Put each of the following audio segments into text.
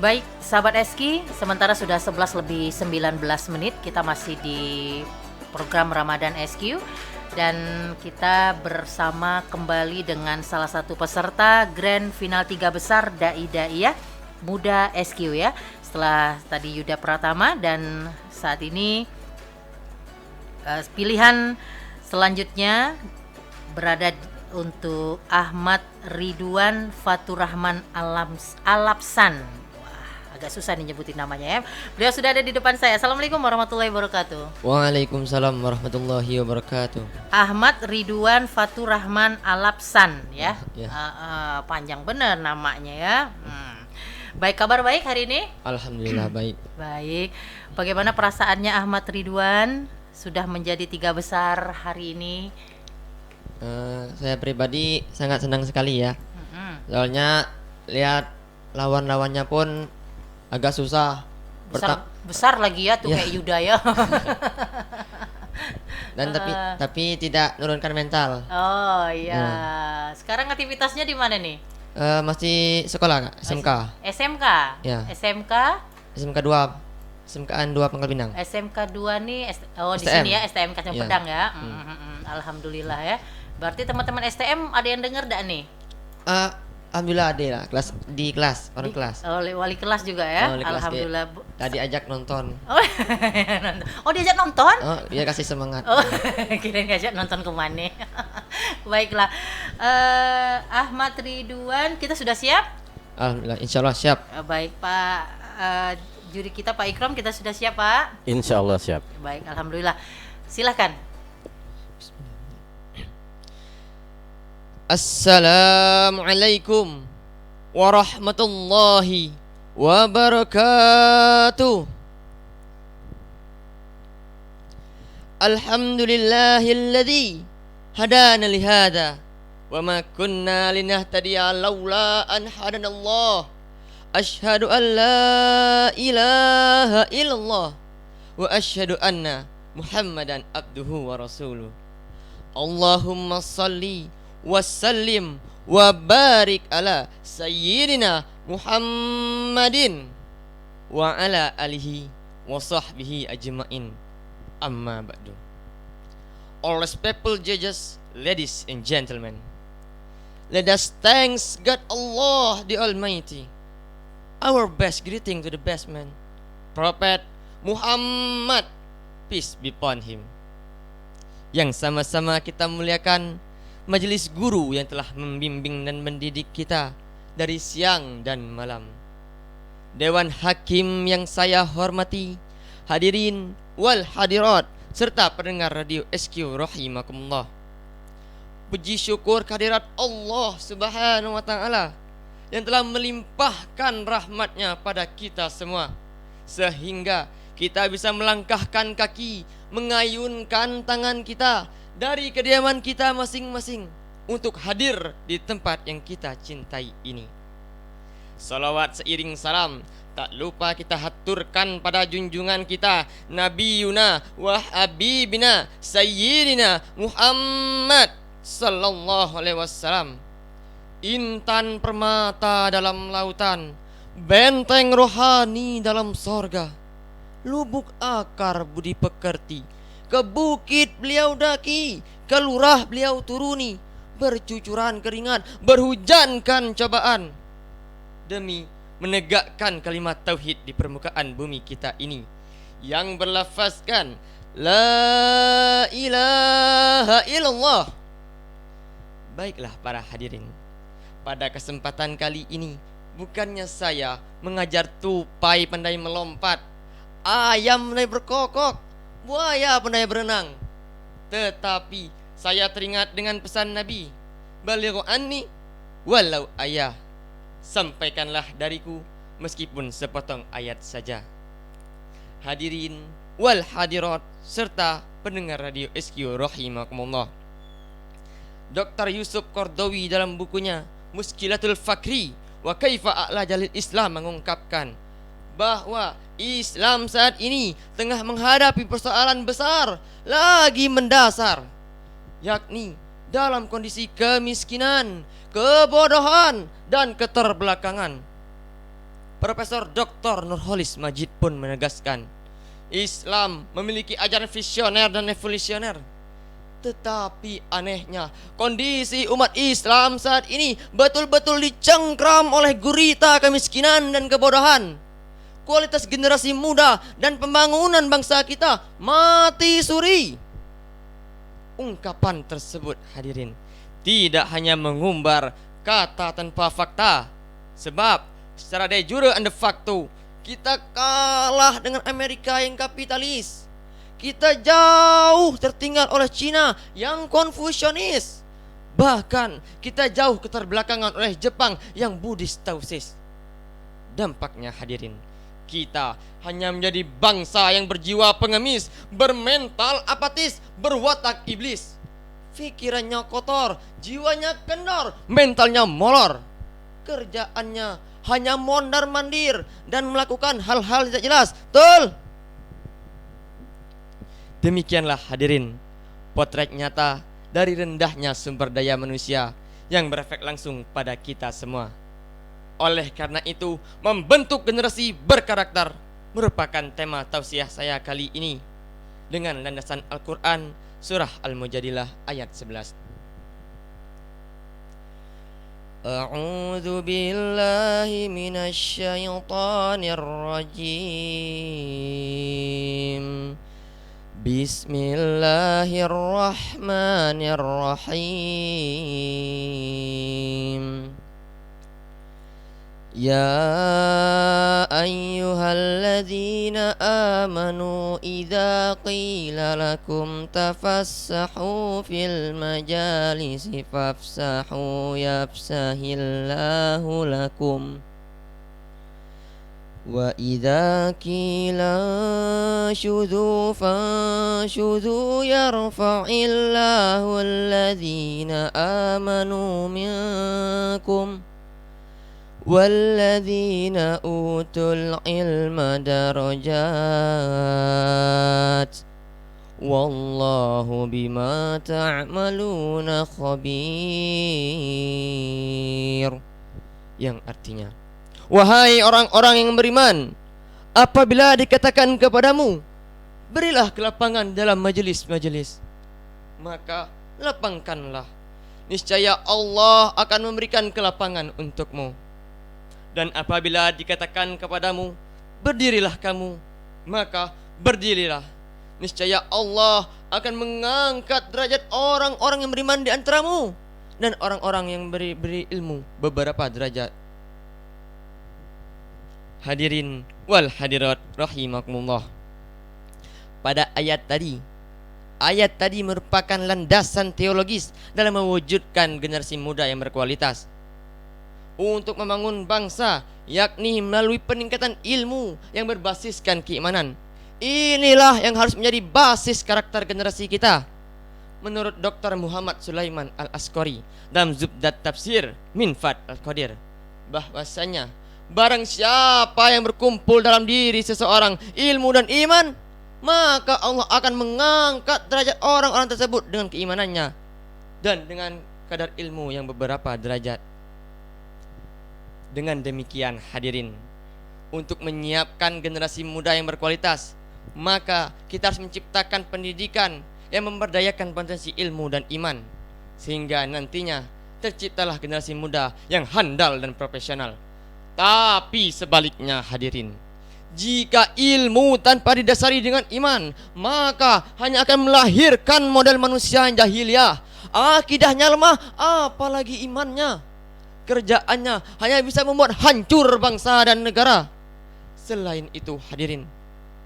Baik, sahabat Eski, sementara sudah 11 lebih 19 menit, kita masih di program Ramadan SQ dan kita bersama kembali dengan salah satu peserta Grand Final 3 Besar Dai Daiyah Muda SQ ya. Setelah tadi Yuda Pratama dan saat ini pilihan selanjutnya berada untuk Ahmad Ridwan Faturrahman Alapsan. Agak susah nih nyebutin namanya ya. Beliau sudah ada di depan saya. Assalamualaikum warahmatullahi wabarakatuh. Waalaikumsalam warahmatullahi wabarakatuh. Ahmad Ridwan Faturrahman Alapsan ya. Ya. Panjang bener namanya ya. Baik, kabar baik hari ini? Alhamdulillah baik. Baik. Bagaimana perasaannya Ahmad Ridwan sudah menjadi 3 besar hari ini? Saya pribadi sangat senang sekali ya. Soalnya lihat lawan-lawannya pun agak susah. Besar lagi ya tuh Ya. kayak Yuda ya. Dan tapi tidak menurunkan mental. Oh iya. Sekarang aktivitasnya di mana nih? Masih sekolah Kak, SMK. SMK. Ya. SMK. SMK 2. SMKN 2 Pangkal Pinang. SMK 2 nih di STM. sini ya STM Kacang Ya. Pedang ya. Alhamdulillah ya. Berarti teman-teman STM ada yang dengar enggak nih? Alhamdulillah ada lah di kelas, orang kelas. Wali kelas juga ya. Wali kelas Alhamdulillah. Tadi ajak nonton. Oh, diajak nonton? Oh, dia kasih semangat. Oh, kirain ngajak nonton kemana? Baiklah. Ahmad Ridwan, kita sudah siap? Alhamdulillah, insyaallah siap. Baik Pak, juri kita Pak Ikram, kita sudah siap Pak? Insya Allah siap. Baik, alhamdulillah. Silahkan. Assalamualaikum warahmatullahi wabarakatuh. Alhamdulillahilladzi hadana lihada wa ma kunna linahtadiya laula an hadanallah. Asyhadu an la ilaha illallah wa asyhadu anna Muhammadan abduhu wa rasuluh. Allahumma salli wassallim wa barik ala sayyidina Muhammadin wa ala alihi wa sahbihi ajma'in. Amma ba'du. All respectful judges, ladies and gentlemen, let us thanks God Allah the Almighty. Our best greeting to the best man, Prophet Muhammad, peace be upon him. Yang sama-sama kita muliakan majelis guru yang telah membimbing dan mendidik kita dari siang dan malam. Dewan Hakim yang saya hormati, hadirin wal hadirat serta pendengar radio SQ rahimakumullah. Puji syukur kehadirat Allah Subhanahu wa taala yang telah melimpahkan rahmatnya pada kita semua sehingga kita bisa melangkahkan kaki, mengayunkan tangan kita dari kediaman kita masing-masing untuk hadir di tempat yang kita cintai ini. Salawat seiring salam tak lupa kita haturkan pada junjungan kita Nabi Yuna wa Habibina Sayyidina Muhammad sallallahu alaihi wasallam. Intan permata dalam lautan, benteng rohani dalam sorga, lubuk akar budi pekerti, ke bukit beliau daki, ke lurah beliau turuni, bercucuran keringat, berhujankan cobaan, demi menegakkan kalimat tauhid di permukaan bumi kita ini, yang berlafazkan La ilaha illallah. Baiklah para hadirin, pada kesempatan kali ini bukannya saya mengajar tupai pandai melompat, ayam pandai berkokok, buaya pandai berenang, tetapi saya teringat dengan pesan Nabi, balighu anni walau ayah, sampaikanlah dariku meskipun sepotong ayat saja. Hadirin wal hadirat serta pendengar radio SQ rahimakumullah. Dr. Yusuf Qardawi dalam bukunya Muskilatul Fakri wa Kaifa A'la Jalil Islam mengungkapkan bahwa Islam saat ini tengah menghadapi persoalan besar lagi mendasar, yakni dalam kondisi kemiskinan, kebodohan, dan keterbelakangan. Profesor Dr. Nurholis Majid pun menegaskan, Islam memiliki ajaran visioner dan evolusioner. Tetapi anehnya, kondisi umat Islam saat ini betul-betul dicengkram oleh gurita kemiskinan dan kebodohan. Kualitas generasi muda dan pembangunan bangsa kita mati suri. Ungkapan tersebut, hadirin, tidak hanya mengumbar kata tanpa fakta. Sebab secara de jure and de facto kita kalah dengan Amerika yang kapitalis. Kita jauh tertinggal oleh Cina yang konfusionis. Bahkan kita jauh keterbelakangan oleh Jepang yang Buddhis Taoist. Dampaknya, hadirin, kita hanya menjadi bangsa yang berjiwa pengemis, bermental apatis, berwatak iblis. Pikirannya kotor, jiwanya kendor, mentalnya molor. Kerjaannya hanya mondar-mandir dan melakukan hal-hal tidak jelas. Betul? Demikianlah, hadirin, potret nyata dari rendahnya sumber daya manusia yang berefek langsung pada kita semua. Oleh karena itu, membentuk generasi berkarakter merupakan tema tausiah saya kali ini dengan landasan Al-Quran surah Al-Mujadilah ayat 11. A'udzu billahi minasy syaithanir rajim. Bismillahirrahmanirrahim. Ya ayyuhalladzina amanu idza qila lakum tafassahu fil majalisi fafsahu yafsahillahu lakum. Wa idza qila syudhu fanshudhu yarfa'illahu alladzina amanu minkum walladzina utul ilma darajat wallahu bima ta'maluna khabir. Yang artinya, wahai orang-orang yang beriman, apabila dikatakan kepadamu, berilah kelapangan dalam majelis-majelis, maka lapangkanlah. Niscaya Allah akan memberikan kelapangan untukmu. Dan apabila dikatakan kepadamu, berdirilah kamu, maka berdirilah. Niscaya Allah akan mengangkat derajat orang-orang yang beriman di antaramu dan orang-orang yang beri ilmu beberapa derajat. Hadirin wal hadirat rahimakumullah. Pada ayat tadi merupakan landasan teologis dalam mewujudkan generasi muda yang berkualitas untuk membangun bangsa, yakni melalui peningkatan ilmu yang berbasiskan keimanan. Inilah yang harus menjadi basis karakter generasi kita. Menurut Dr. Muhammad Sulaiman Al-Askari dalam Zubdat Tafsir Minfat Al-Qadir, bahwasanya barang siapa yang berkumpul dalam diri seseorang ilmu dan iman, maka Allah akan mengangkat derajat orang-orang tersebut dengan keimanannya dan dengan kadar ilmu yang beberapa derajat. Dengan demikian, hadirin, untuk menyiapkan generasi muda yang berkualitas, maka kita harus menciptakan pendidikan yang memberdayakan potensi ilmu dan iman, sehingga nantinya terciptalah generasi muda yang handal dan profesional. Tapi sebaliknya, hadirin, jika ilmu tanpa didasari dengan iman, maka hanya akan melahirkan model manusia yang jahiliyah. Akidahnya lemah, apalagi imannya. Kerjaannya hanya bisa membuat hancur bangsa dan negara. Selain itu, hadirin,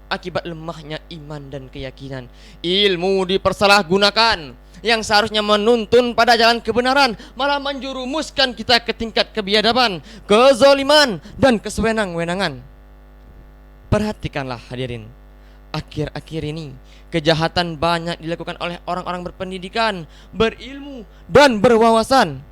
akibat lemahnya iman dan keyakinan, ilmu dipersalahgunakan. Yang seharusnya menuntun pada jalan kebenaran malah menjurumuskan kita ke tingkat kebiadaban, kezaliman, dan kesewenang-wenangan. Perhatikanlah, hadirin, akhir-akhir ini kejahatan banyak dilakukan oleh orang-orang berpendidikan, berilmu, dan berwawasan.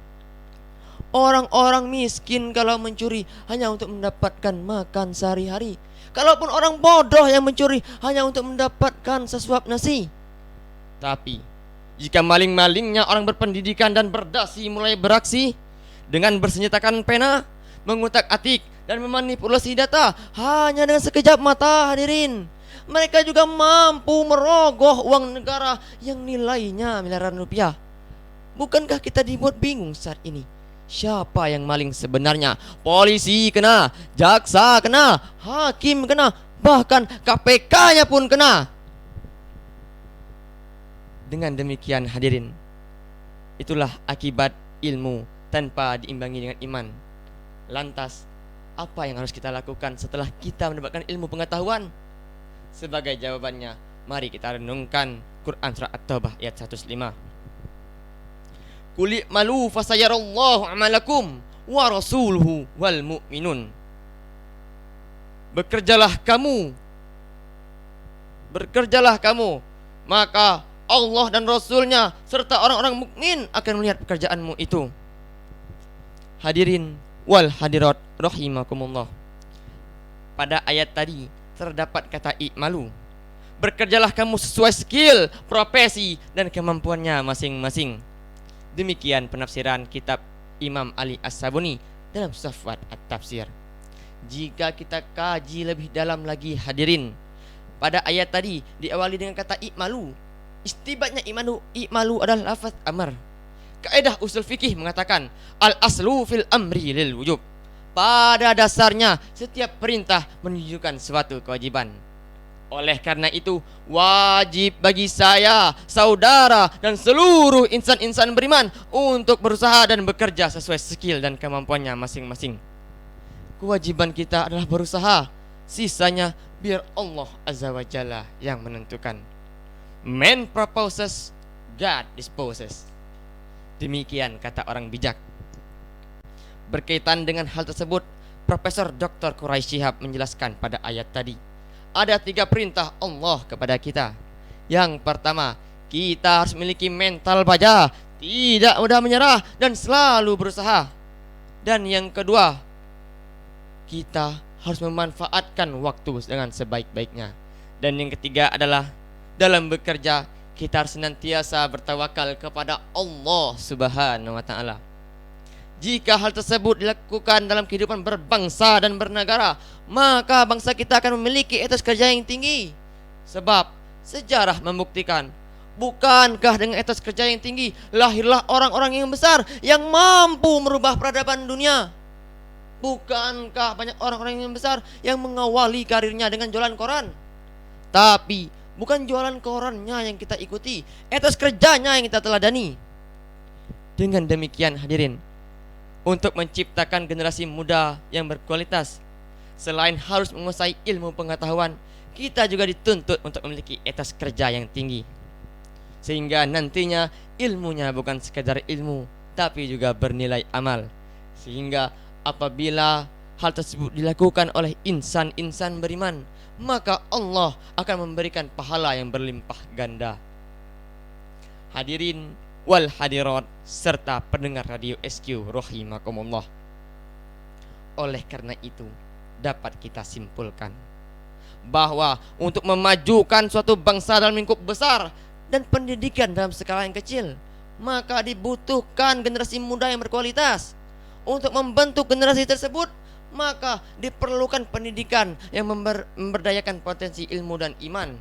Orang-orang miskin kalau mencuri hanya untuk mendapatkan makan sehari-hari. Kalaupun orang bodoh yang mencuri hanya untuk mendapatkan sesuap nasi. Tapi jika maling-malingnya orang berpendidikan dan berdasi mulai beraksi dengan bersenjatakan pena, mengutak-atik dan memanipulasi data hanya dengan sekejap mata, hadirin. Mereka juga mampu merogoh uang negara yang nilainya miliaran rupiah. Bukankah kita dibuat bingung saat ini? Siapa yang maling sebenarnya? Polisi kena, jaksa kena, hakim kena, bahkan KPK-nya pun kena. Dengan demikian, hadirin, itulah akibat ilmu tanpa diimbangi dengan iman. Lantas, apa yang harus kita lakukan setelah kita mendapatkan ilmu pengetahuan? Sebagai jawabannya, mari kita renungkan Quran surah At-Taubah ayat 105. Qul i'malu fasayarallahu a'malakum wa rasuluhu wal mu'minun. Bekerjalah kamu, maka Allah dan Rasulnya serta orang-orang mukmin akan melihat pekerjaanmu itu. Hadirin wal hadirat rahimakumullah. Pada ayat tadi terdapat kata i'malu. Bekerjalah kamu sesuai skill, profesi dan kemampuannya masing-masing. Demikian penafsiran kitab Imam Ali As-Sabuni dalam Safwat At-Tafsir. Jika kita kaji lebih dalam lagi, hadirin, pada ayat tadi diawali dengan kata i'malu. Istibatnya i'malu adalah lafaz amar. Kaedah usul fikih mengatakan al-aslu fil amri lil wujub. Pada dasarnya setiap perintah menunjukkan suatu kewajiban. Oleh karena itu wajib bagi saya, saudara dan seluruh insan-insan beriman untuk berusaha dan bekerja sesuai skill dan kemampuannya masing-masing. Kewajiban kita adalah berusaha, sisanya biar Allah Azza wa Jalla yang menentukan. Man proposes, God disposes. Demikian kata orang bijak. Berkaitan dengan hal tersebut, Profesor Dr. Quraisy Shihab menjelaskan pada ayat tadi, ada 3 perintah Allah kepada kita. Yang pertama, kita harus memiliki mental baja, tidak mudah menyerah dan selalu berusaha. Dan yang kedua, kita harus memanfaatkan waktu dengan sebaik-baiknya. Dan yang ketiga adalah dalam bekerja kita harus senantiasa bertawakal kepada Allah Subhanahu wa taala. Jika hal tersebut dilakukan dalam kehidupan berbangsa dan bernegara, maka bangsa kita akan memiliki etos kerja yang tinggi. Sebab sejarah membuktikan, bukankah dengan etos kerja yang tinggi lahirlah orang-orang yang besar yang mampu merubah peradaban dunia? Bukankah banyak orang-orang yang besar yang mengawali karirnya dengan jualan koran? Tapi bukan jualan korannya yang kita ikuti, etos kerjanya yang kita teladani. Dengan demikian, hadirin, untuk menciptakan generasi muda yang berkualitas, selain harus menguasai ilmu pengetahuan, kita juga dituntut untuk memiliki etos kerja yang tinggi. Sehingga nantinya ilmunya bukan sekadar ilmu, tapi juga bernilai amal. Sehingga apabila hal tersebut dilakukan oleh insan-insan beriman, maka Allah akan memberikan pahala yang berlimpah ganda. Hadirin wal hadirat serta pendengar radio SQ rahimakumullah. Oleh karena itu dapat kita simpulkan bahwa untuk memajukan suatu bangsa dalam lingkup besar dan pendidikan dalam skala yang kecil, maka dibutuhkan generasi muda yang berkualitas. Untuk membentuk generasi tersebut, maka diperlukan pendidikan yang memberdayakan potensi ilmu dan iman,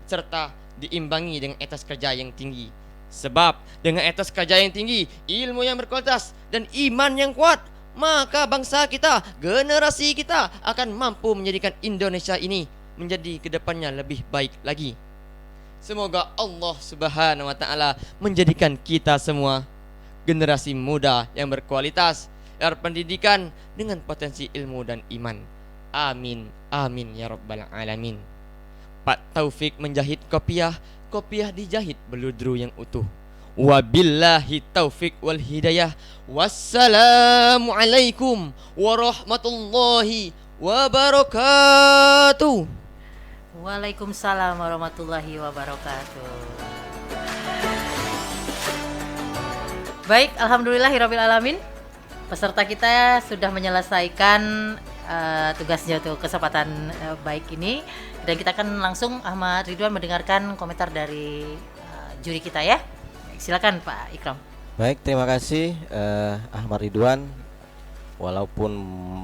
serta diimbangi dengan etos kerja yang tinggi. Sebab dengan etos kerja yang tinggi, ilmu yang berkualitas dan iman yang kuat, maka bangsa kita, generasi kita akan mampu menjadikan Indonesia ini menjadi kedepannya lebih baik lagi. Semoga Allah Subhanahu wa taala menjadikan kita semua generasi muda yang berkualitas, berpendidikan dengan potensi ilmu dan iman. Amin, amin ya rabbal alamin. Pak Taufik menjahit kopiah, kopiah dijahit beludru yang utuh. Wabillahi taufik wal hidayah. Wassalamualaikum warahmatullahi wabarakatuh. Waalaikumsalam warahmatullahi wabarakatuh. Baik, alhamdulillahirabbil alamin. Peserta kita sudah menyelesaikan tugasnya untuk kesempatan baik ini, dan kita akan langsung Ahmad Ridwan mendengarkan komentar dari juri kita ya. Silakan Pak Ikram. Baik, terima kasih Ahmad Ridwan walaupun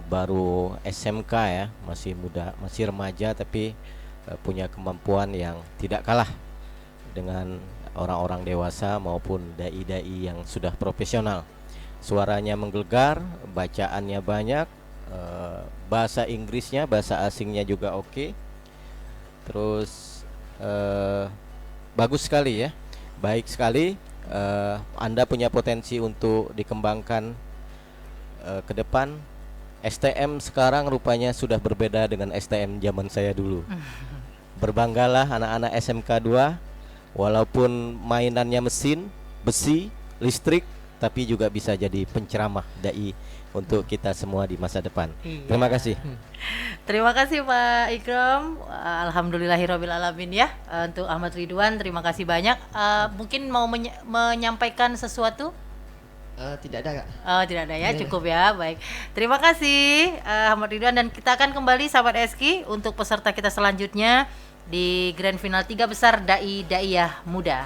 baru SMK ya, masih muda, masih remaja, tapi punya kemampuan yang tidak kalah dengan orang-orang dewasa maupun dai-dai yang sudah profesional. Suaranya menggelegar, bacaannya banyak, bahasa Inggrisnya, bahasa asingnya juga oke. Terus bagus sekali ya, baik sekali. Anda punya potensi untuk dikembangkan ke depan. STM sekarang rupanya sudah berbeda dengan STM zaman saya dulu. Berbanggalah anak-anak SMK 2, walaupun mainannya mesin, besi, listrik, tapi juga bisa jadi penceramah dai untuk kita semua di masa depan. Iya. Terima kasih. Terima kasih Pak Ikram. Alhamdulillahirabbil alamin ya. Untuk Ahmad Ridwan terima kasih banyak. Mungkin mau menyampaikan sesuatu? Tidak ada, Kak. Oh, tidak ada ya, cukup ya. Baik. Terima kasih Ahmad Ridwan, dan kita akan kembali sahabat Eski untuk peserta kita selanjutnya di Grand Final 3 besar dai daiyah muda.